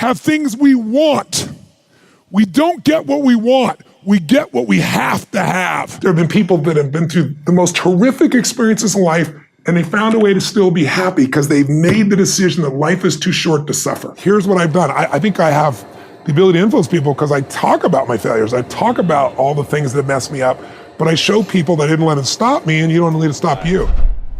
have things we want. We don't get what we want. We get what we have to have. There have been people that have been through the most horrific experiences in life, and they found a way to still be happy because they've made the decision that life is too short to suffer. Here's what I've done. I think I have the ability to influence people because I talk about my failures. I talk about all the things that mess me up, but I show people that I didn't let it stop me, and you don't let it stop you.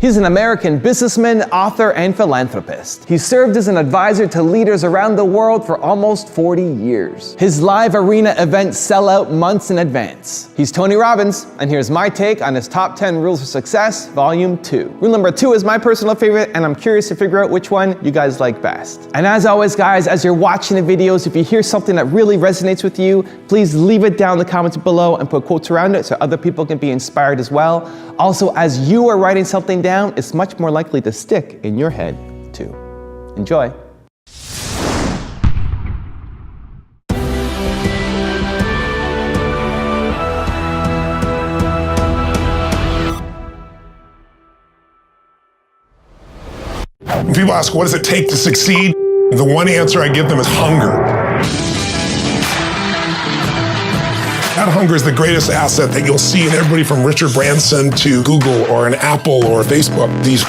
He's an American businessman, author, and philanthropist. He served as an advisor to leaders around the world for almost 40 years. His live arena events sell out months in advance. He's Tony Robbins, and here's my take on his top 10 rules for success, volume 2. Rule number 2 is my personal favorite, and I'm curious to figure out which one you guys like best. And as always, guys, as you're watching the videos, if you hear something that really resonates with you, please leave it down in the comments below and put quotes around it so other people can be inspired as well. Also, as you are writing something down, it's much more likely to stick in your head too. Enjoy. When people ask, what does it take to succeed? The one answer I give them is hunger. That hunger is the greatest asset that you'll see in everybody from Richard Branson to Google or an Apple or Facebook, these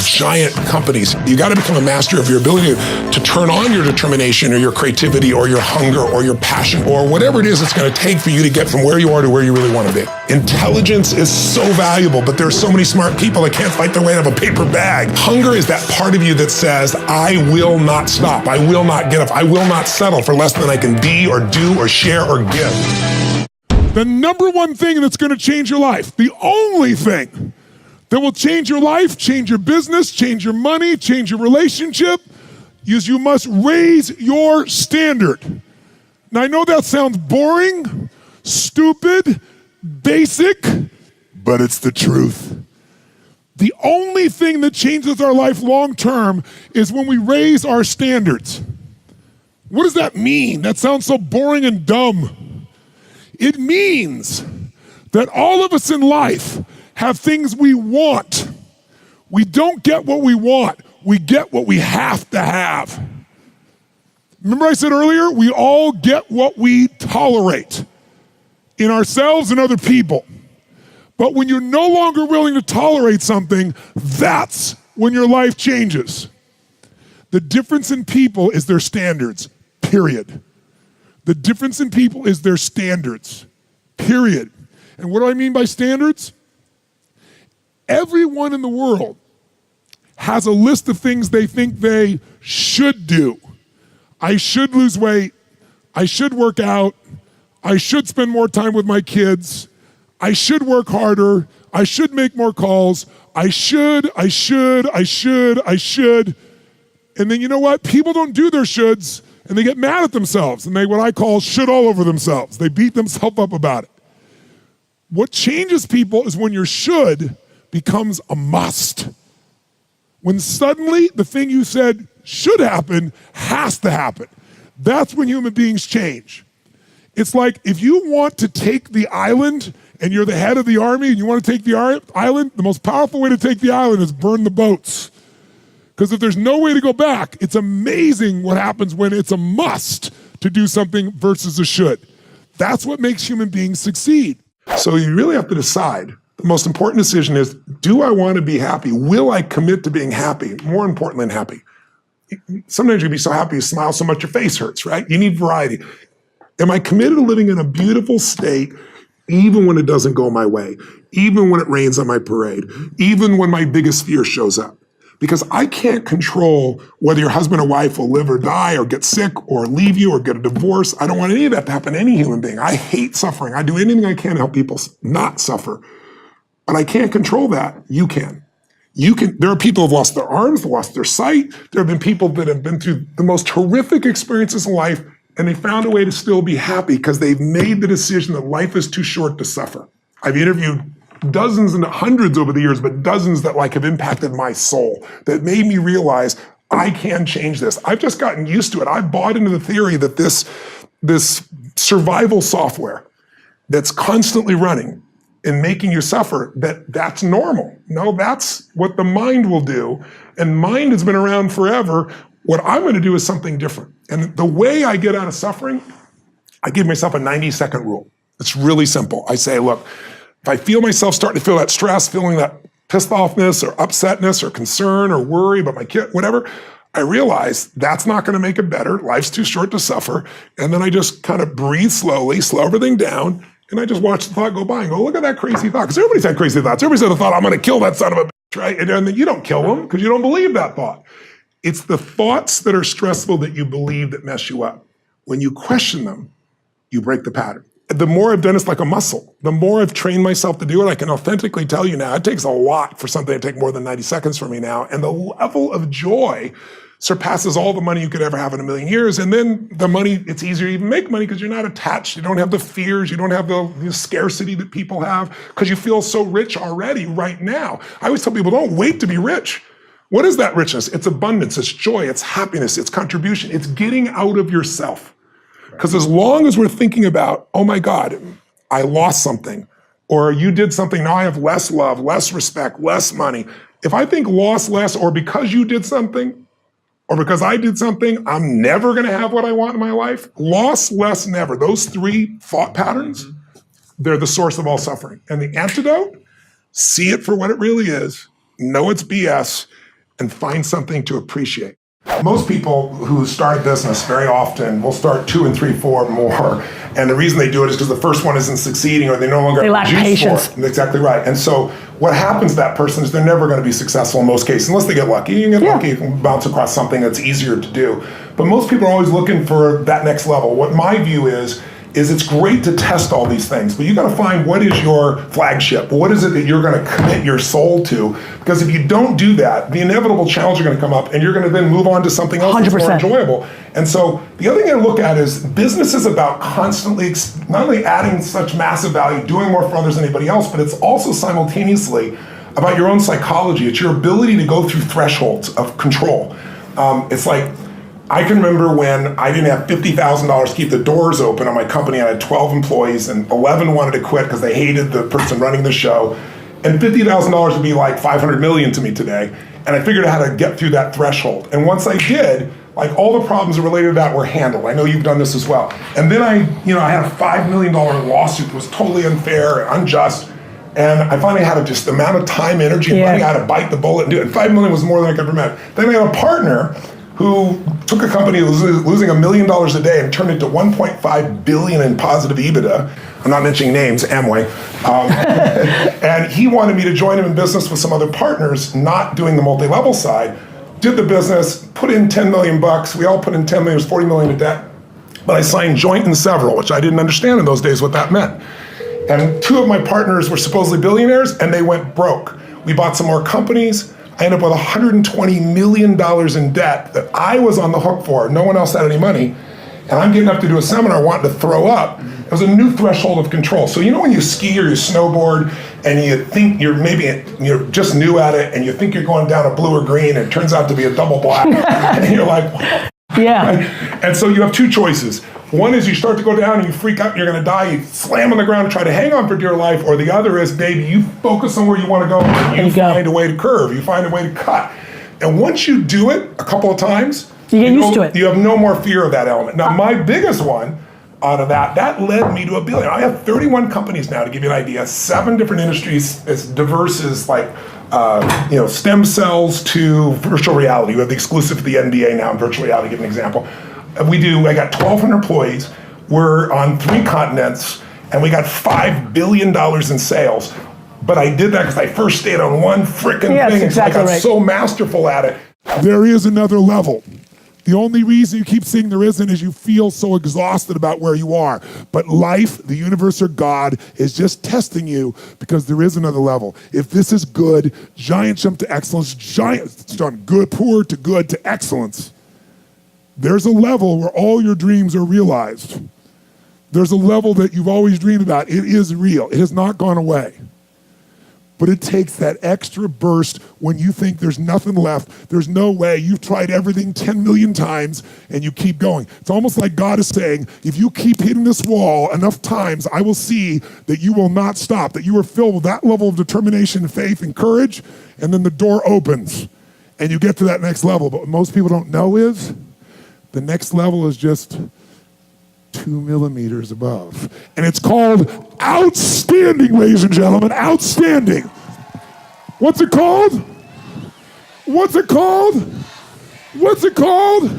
giant companies. You got to become a master of your ability to turn on your determination or your creativity or your hunger or your passion or whatever it is it's going to take for you to get from where you are to where you really want to be. Intelligence is so valuable, but there are so many smart people that can't fight their way out of a paper bag. Hunger is that part of you that says, I will not stop. I will not get up. I will not settle for less than I can be or do or share or give. The number one thing that's going to change your life, the only thing that will change your life, change your business, change your money, change your relationship, is you must raise your standard. Now, I know that sounds boring, stupid, basic, but it's the truth. The only thing that changes our life long term is when we raise our standards. What does that mean? That sounds so boring and dumb. It means that all of us in life have things we want. We don't get what we want. We get what we have to have. Remember I said earlier, we all get what we tolerate in ourselves and other people. But when you're no longer willing to tolerate something, that's when your life changes. The difference in people is their standards, period. The difference in people is their standards, period. And what do I mean by standards? Everyone in the world has a list of things they think they should do. I should lose weight. I should work out. I should spend more time with my kids. I should work harder. I should make more calls. I should. And then you know what? People don't do their shoulds. And they get mad at themselves, and they what I call should all over themselves. They beat themselves up about it. What changes people is when your should becomes a must. When suddenly the thing you said should happen has to happen. That's when human beings change. It's like if you want to take the island and you're the head of the army and you want to take the island, the most powerful way to take the island is burn the boats. Because if there's no way to go back, it's amazing what happens when it's a must to do something versus a should. That's what makes human beings succeed. So you really have to decide. The most important decision is, do I want to be happy? Will I commit to being happy? More important than happy. Sometimes you'll be so happy you smile so much your face hurts, right? You need variety. Am I committed to living in a beautiful state even when it doesn't go my way? Even when it rains on my parade? Even when my biggest fear shows up? Because I can't control whether your husband or wife will live or die or get sick or leave you or get a divorce. I don't want any of that to happen to any human being. I hate suffering. I do anything I can to help people not suffer. But I can't control that. You can. There are people who have lost their arms, lost their sight. There have been people that have been through the most horrific experiences in life, and they found a way to still be happy because they've made the decision that life is too short to suffer. I've interviewed dozens and hundreds over the years, but dozens that have impacted my soul, that made me realize I can change this. I've just gotten used to it. I've bought into the theory that this survival software that's constantly running and making you suffer, that's normal. No, that's what the mind will do. And mind has been around forever. What I'm going to do is something different. And the way I get out of suffering, I give myself a 90-second rule. It's really simple. I say, look, if I feel myself starting to feel that stress, feeling that pissed offness or upsetness or concern or worry about my kid, whatever, I realize that's not going to make it better. Life's too short to suffer. And then I just kind of breathe slowly, slow everything down, and I just watch the thought go by and go, look at that crazy thought. Because everybody's had crazy thoughts. Everybody's had a thought, I'm going to kill that son of a bitch, right? And then you don't kill them because you don't believe that thought. It's the thoughts that are stressful that you believe that mess you up. When you question them, you break the pattern. The more I've done it's like a muscle. The more I've trained myself to do it, I can authentically tell you now, it takes a lot for something to take more than 90 seconds for me now. And the level of joy surpasses all the money you could ever have in a million years. And then the money, it's easier to even make money because you're not attached. You don't have the fears. You don't have the scarcity that people have because you feel so rich already right now. I always tell people, don't wait to be rich. What is that richness? It's abundance, it's joy, it's happiness, it's contribution, it's getting out of yourself. Because as long as we're thinking about, oh my God, I lost something, or you did something, now I have less love, less respect, less money. If I think lost less, or because you did something, or because I did something, I'm never gonna have what I want in my life, lost less, never. Those three thought patterns, they're the source of all suffering. And the antidote, see it for what it really is, know it's BS, and find something to appreciate. Most people who start business very often will start 2 and 3, 4 more. And the reason they do it is because the first one isn't succeeding or they no longer lack patience. For it. Exactly right. And so what happens to that person is they're never going to be successful in most cases, unless they get lucky. You can get lucky, you can bounce across something that's easier to do. But most people are always looking for that next level. What my view is it's great to test all these things, but you got to find what is your flagship. What is it that you're going to commit your soul to? Because if you don't do that, the inevitable challenges are going to come up and you're going to then move on to something else 100%. That's more enjoyable. And so the other thing I look at is business is about constantly, not only adding such massive value, doing more for others than anybody else, but it's also simultaneously about your own psychology. It's your ability to go through thresholds of control. It's like, I can remember when I didn't have $50,000 to keep the doors open on my company. I had 12 employees and 11 wanted to quit because they hated the person running the show. And $50,000 would be like 500 million to me today. And I figured out how to get through that threshold. And once I did, like all the problems related to that were handled. I know you've done this as well. And then I had a $5 million lawsuit that was totally unfair and unjust. And I finally had just the amount of time, energy, and money I had to bite the bullet and do it. And $5 million was more than I could ever met. Then I had a partner who took a company that was losing $1 million a day and turned it to 1.5 billion in positive EBITDA. I'm not mentioning names, Amway. And he wanted me to join him in business with some other partners, not doing the multi-level side. Did the business, put in 10 million bucks. We all put in 10 million, it was 40 million in debt. But I signed joint and several, which I didn't understand in those days what that meant. And 2 of my partners were supposedly billionaires and they went broke. We bought some more companies. I ended up with $120 million in debt that I was on the hook for. No one else had any money. And I'm getting up to do a seminar wanting to throw up. It was a new threshold of control. So you know when you ski or you snowboard and you think you're just new at it and you think you're going down a blue or green and it turns out to be a double black. And you're like, yeah. And so you have 2 choices. One is you start to go down and you freak out and you're going to die. You slam on the ground and try to hang on for dear life. Or the other is, baby, you focus on where you want to go and you find a way to curve. You find a way to cut. And once you do it a couple of times, you get used to it. You have no more fear of that element. Now, my biggest one out of that led me to $1 billion. I have 31 companies now, to give you an idea, 7 different industries as diverse as like stem cells to virtual reality. We have the exclusive to the NBA now in virtual reality, give an example. I got 1,200 employees. We're on 3 continents, and we got $5 billion in sales. But I did that because I first stayed on one frickin' thing. Exactly I got so masterful at it. There is another level. The only reason you keep saying there isn't is you feel so exhausted about where you are. But life, the universe, or God is just testing you because there is another level. If this is good, giant jump to excellence, good, poor to good to excellence. There's a level where all your dreams are realized. There's a level that you've always dreamed about. It is real. It has not gone away. But it takes that extra burst when you think there's nothing left. There's no way. You've tried everything 10 million times and you keep going. It's almost like God is saying, if you keep hitting this wall enough times, I will see that you will not stop, that you are filled with that level of determination, faith, and courage, and then the door opens. and you get to that next level. But what most people don't know is the next level is just 2 millimeters above. And it's called outstanding, ladies and gentlemen, outstanding. What's it called? What's it called? What's it called?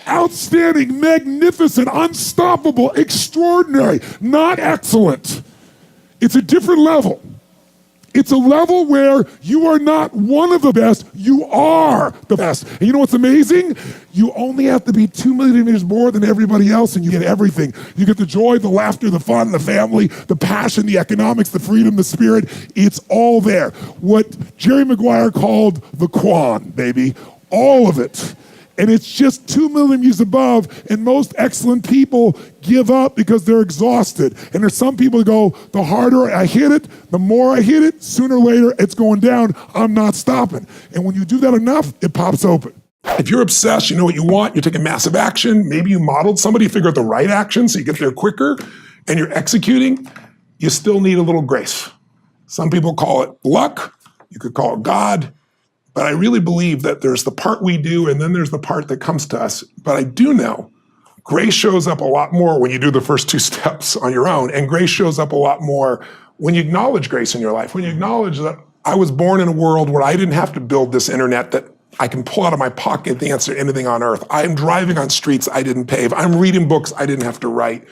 Outstanding, magnificent, unstoppable, extraordinary, not excellent. It's a different level. It's a level where you are not one of the best, you are the best. And you know what's amazing? You only have to be 2 millimeters more than everybody else and you get everything. You get the joy, the laughter, the fun, the family, the passion, the economics, the freedom, the spirit. It's all there. What Jerry Maguire called the Quan, baby. All of it. And it's just 2 millimeters above, and most excellent people give up because they're exhausted. And there's some people who go, the harder I hit it, the more I hit it, sooner or later it's going down, I'm not stopping. And when you do that enough, it pops open. If you're obsessed, you know what you want, you're taking massive action, maybe you modeled somebody, figure out the right action so you get there quicker, and you're executing, you still need a little grace. Some people call it luck, you could call it God, but I really believe that there's the part we do and then there's the part that comes to us. But I do know grace shows up a lot more when you do the first 2 steps on your own, and grace shows up a lot more when you acknowledge grace in your life, when you acknowledge that I was born in a world where I didn't have to build this internet that I can pull out of my pocket the answer to anything on earth. I'm driving on streets I didn't pave. I'm reading books I didn't have to write.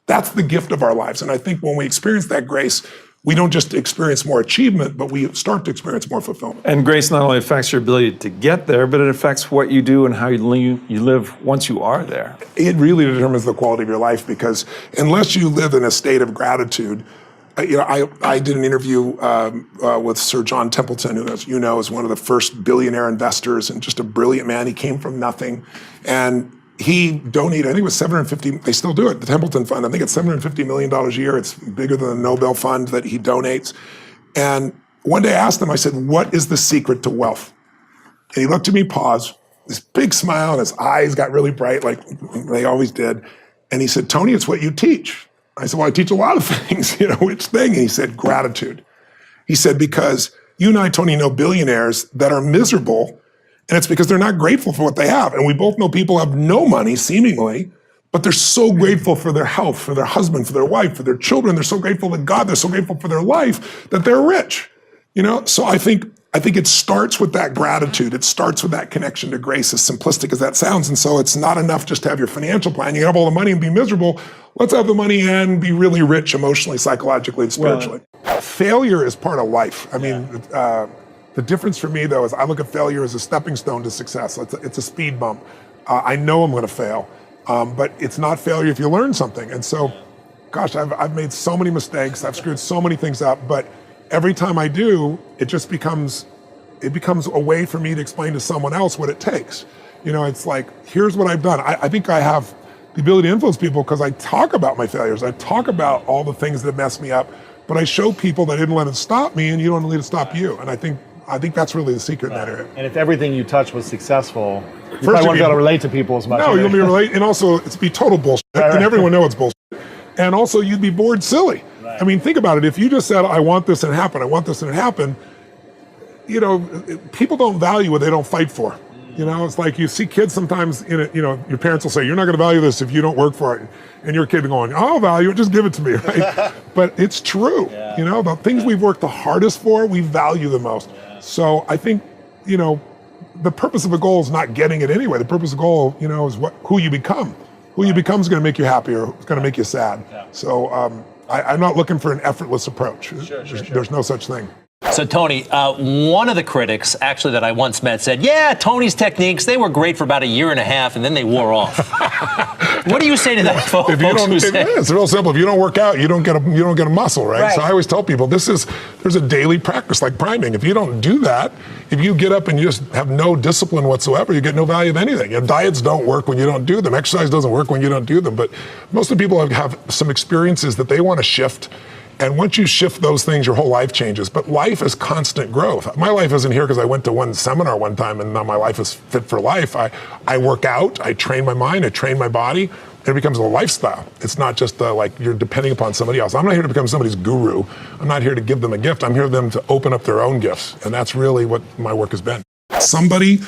That's the gift of our lives. And I think when we experience that grace, we don't just experience more achievement, but we start to experience more fulfillment. And grace not only affects your ability to get there, but it affects what you do and how you live once you are there. It really determines the quality of your life, because unless you live in a state of gratitude, I did an interview with Sir John Templeton, who, as you know, is one of the first billionaire investors and just a brilliant man. He came from nothing, and he donated, I think it was $750, they still do it, the Templeton Fund, I think it's $750 million a year. It's bigger than the Nobel Fund that he donates. And one day I asked him, I said, what is the secret to wealth? And he looked at me, paused, this big smile, and his eyes got really bright, like they always did. And he said, Tony, it's what you teach. I said, well, I teach a lot of things, which thing? And he said, gratitude. He said, because you and I, Tony, know billionaires that are miserable, and it's because they're not grateful for what they have. And we both know people have no money, seemingly, but they're so grateful for their health, for their husband, for their wife, for their children. They're so grateful to God. They're so grateful for their life that they're rich. So I think it starts with that gratitude. It starts with that connection to grace, as simplistic as that sounds. And so it's not enough just to have your financial plan. You can have all the money and be miserable. Let's have the money and be really rich emotionally, psychologically, and spiritually. Failure is part of life. I mean, the difference for me, though, is I look at failure as a stepping stone to success. It's a speed bump. I know I'm going to fail, but it's not failure if you learn something. And so, gosh, I've made so many mistakes. I've screwed so many things up, but every time I do, it just becomes a way for me to explain to someone else what it takes. It's like, here's what I've done. I think I have the ability to influence people because I talk about my failures. I talk about all the things that messed me up, but I show people that I didn't let it stop me, and you don't let it stop you. And I think that's really the secret in that area. And if everything you touch was successful, you probably wouldn't be able to relate to people as much. No, you'll be relate, and also it's be total bullshit, and everyone knows it's bullshit. And also you'd be bored silly. Right. I mean, think about it. If you just said, I want this and happen, I want this and happen, people don't value what they don't fight for. It's like you see kids sometimes your parents will say, you're not going to value this if you don't work for it. And your kid going, I'll value it, just give it to me, right? But it's true. Yeah. The things we've worked the hardest for, we value the most. Yeah. So I think, the purpose of a goal is not getting it anyway. The purpose of a goal, is who you become. Who you become is going to make you happy or it's going to make you sad. Yeah. So I'm not looking for an effortless approach. Sure. There's no such thing. So, Tony, one of the critics, actually, that I once met said, yeah, Tony's techniques, they were great for about 1.5 years, and then they wore off. What do you say to that, folks? It's real simple. If you don't work out, you don't get a muscle, right? So I always tell people, there's a daily practice like priming. If you don't do that, if you get up and you just have no discipline whatsoever, you get no value of anything. Diets don't work when you don't do them. Exercise doesn't work when you don't do them. But most of the people have some experiences that they want to shift. And once you shift those things, your whole life changes. But life is constant growth. My life isn't here because I went to one seminar one time and now my life is fit for life. I work out, I train my mind, I train my body, and it becomes a lifestyle. It's not just like you're depending upon somebody else. I'm not here to become somebody's guru. I'm not here to give them a gift. I'm here for them to open up their own gifts. And that's really what my work has been. Somebody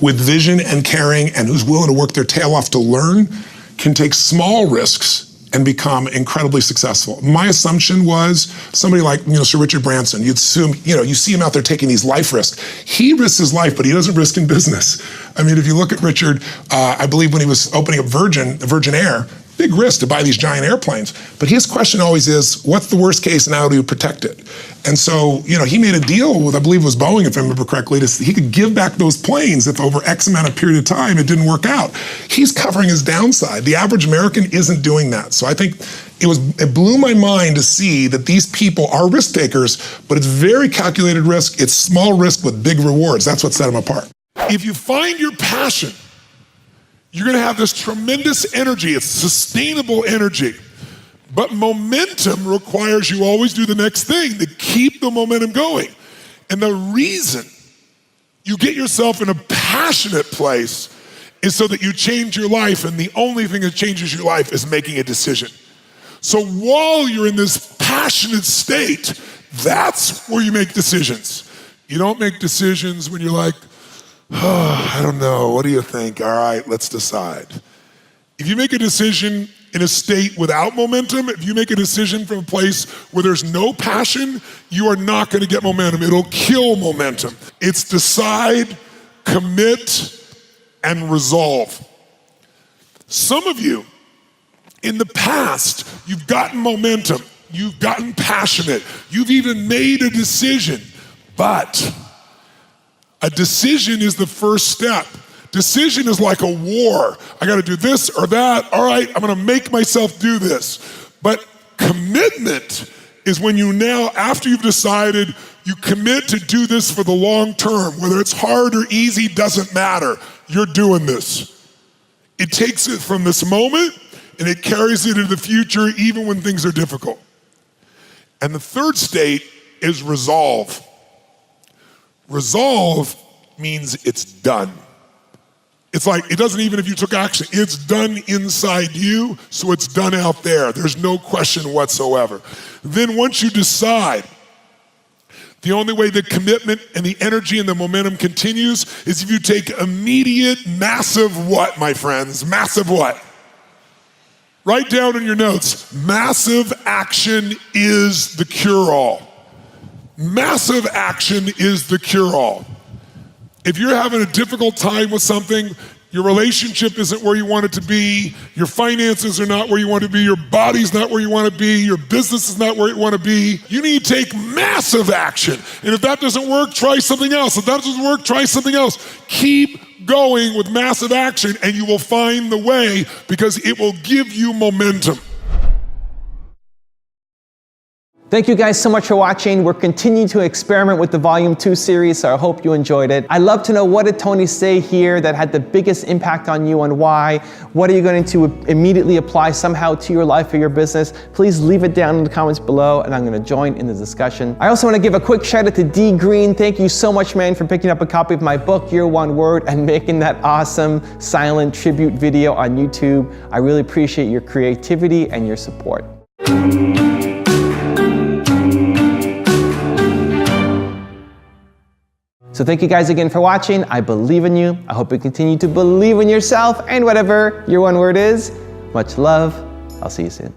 with vision and caring and who's willing to work their tail off to learn can take small risks and become incredibly successful. My assumption was somebody like, Sir Richard Branson. You'd assume, you see him out there taking these life risks. He risks his life, but he doesn't risk in business. I mean, if you look at Richard, I believe when he was opening up Virgin Air, big risk to buy these giant airplanes. But his question always is, what's the worst case and how do you protect it? And so, he made a deal with, I believe it was Boeing, if I remember correctly, he could give back those planes if over X amount of period of time it didn't work out. He's covering his downside. The average American isn't doing that. So I think it blew my mind to see that these people are risk takers, but it's very calculated risk. It's small risk with big rewards. That's what set them apart. If you find your passion, you're gonna have this tremendous energy. It's sustainable energy. But momentum requires you always do the next thing to keep the momentum going. And the reason you get yourself in a passionate place is so that you change your life, and the only thing that changes your life is making a decision. So while you're in this passionate state, that's where you make decisions. You don't make decisions when you're like, oh, I don't know, what do you think? All right, let's decide. If you make a decision in a state without momentum, if you make a decision from a place where there's no passion, you are not gonna get momentum. It'll kill momentum. It's decide, commit, and resolve. Some of you, in the past, you've gotten momentum, you've gotten passionate, you've even made a decision, but a decision is the first step. Decision is like a war. I gotta do this or that. All right, I'm gonna make myself do this. But commitment is when you now, after you've decided, you commit to do this for the long term. Whether it's hard or easy, doesn't matter. You're doing this. It takes it from this moment and it carries it into the future even when things are difficult. And the third state is resolve. Resolve means it's done. It's like, it doesn't even if you took action, it's done inside you, so it's done out there. There's no question whatsoever. Then once you decide, the only way the commitment and the energy and the momentum continues is if you take immediate, massive what, my friends? Massive what? Write down in your notes, massive action is the cure-all. Massive action is the cure-all. If you're having a difficult time with something, your relationship isn't where you want it to be, your finances are not where you want to be, your body's not where you want to be, your business is not where you want to be, you need to take massive action. And if that doesn't work, try something else. If that doesn't work, try something else. Keep going with massive action and you will find the way because it will give you momentum. Thank you guys so much for watching. We're continuing to experiment with the Volume 2 series, so I hope you enjoyed it. I'd love to know, what did Tony say here that had the biggest impact on you and why? What are you going to immediately apply somehow to your life or your business? Please leave it down in the comments below and I'm going to join in the discussion. I also want to give a quick shout out to D Green. Thank you so much, man, for picking up a copy of my book, Your One Word, and making that awesome silent tribute video on YouTube. I really appreciate your creativity and your support. So thank you guys again for watching. I believe in you. I hope you continue to believe in yourself and whatever your one word is. Much love. I'll see you soon.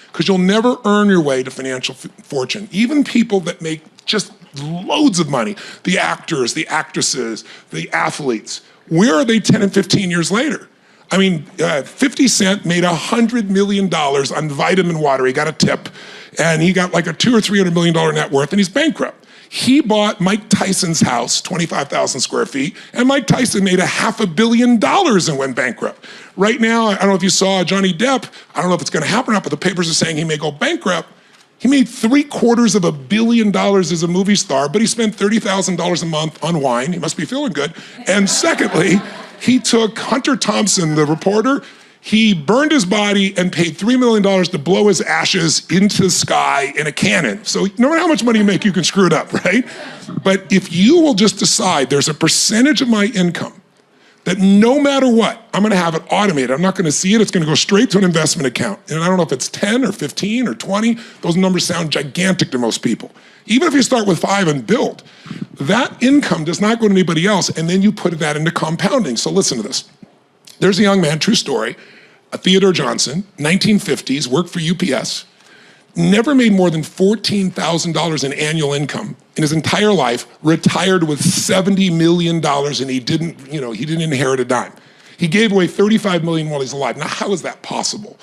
Because you'll never earn your way to financial fortune. Even people that make just loads of money, the actors, the actresses, the athletes, where are they 10 and 15 years later? I mean, 50 Cent made $100 million on vitamin water. He got a tip, and he got like a $200 or $300 million net worth, and he's bankrupt. He bought Mike Tyson's house, 25,000 square feet, and Mike Tyson made $500 million and went bankrupt. Right now, I don't know if you saw Johnny Depp, I don't know if it's gonna happen or not, but the papers are saying he may go bankrupt. He made $750 million as a movie star, but he spent $30,000 a month on wine. He must be feeling good. And secondly, he took Hunter Thompson, the reporter, he burned his body and paid $3 million to blow his ashes into the sky in a cannon. So no matter how much money you make, you can screw it up, right? But if you will just decide there's a percentage of my income that no matter what, I'm gonna have it automated. I'm not gonna see it, it's gonna go straight to an investment account. And I don't know if it's 10 or 15 or 20, those numbers sound gigantic to most people. Even if you start with 5 and build, that income does not go to anybody else, and then you put that into compounding. So listen to this. There's a young man, true story, Theodore Johnson, 1950s, worked for UPS, never made more than $14,000 in annual income in his entire life, retired with $70 million, and he didn't inherit a dime. He gave away $35 million while he's alive. Now, how is that possible?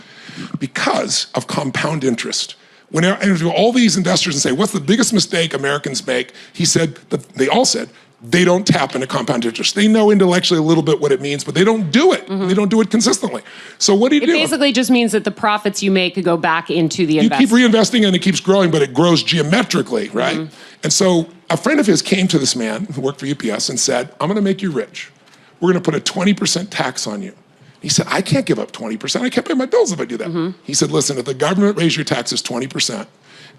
Because of compound interest. When I interview all these investors and say, what's the biggest mistake Americans make? He said, they all said, they don't tap into compound interest. They know intellectually a little bit what it means, but they don't do it. They don't do it consistently. So what do you do? It basically just means that the profits you make could go back into the investment. You keep reinvesting and it keeps growing, but it grows geometrically, right? And so a friend of his came to this man who worked for UPS and said, I'm gonna make you rich. We're gonna put a 20% tax on you. He said, I can't give up 20%. I can't pay my bills if I do that. He said, listen, if the government raised your taxes 20%,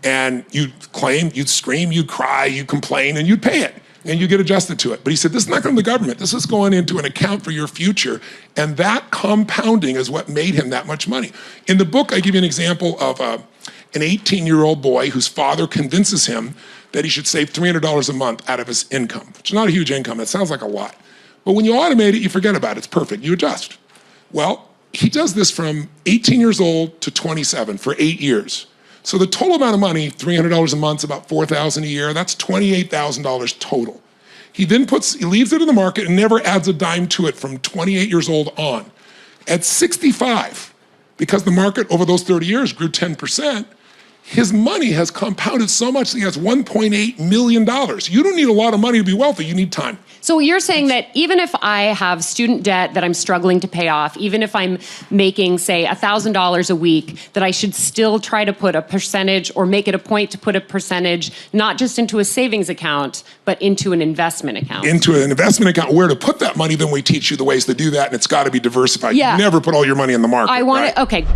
and you'd claim, you'd scream, you'd cry, you'd complain, and you'd pay it. And you get adjusted to it. But he said, this is not going to the government. This is going into an account for your future. And that compounding is what made him that much money. In the book, I give you an example of an 18-year-old boy whose father convinces him that he should save $300 a month out of his income, which is not a huge income. It sounds like a lot. But when you automate it, you forget about it. It's perfect. You adjust. Well, he does this from 18 years old to 27 for 8 years. So the total amount of money, $300 a month, about $4,000 a year, that's $28,000 total. He then leaves it in the market and never adds a dime to it from 28 years old on. At 65, because the market over those 30 years grew 10%, his money has compounded so much that he has $1.8 million. You don't need a lot of money to be wealthy, you need time. So you're saying that even if I have student debt that I'm struggling to pay off, even if I'm making, say, $1,000 a week, that I should still try to put a percentage or make it a point to put a percentage, not just into a savings account, but into an investment account. Into an investment account, where to put that money, then we teach you the ways to do that, and it's got to be diversified. Yeah. You never put all your money in the market. I want right? it, okay.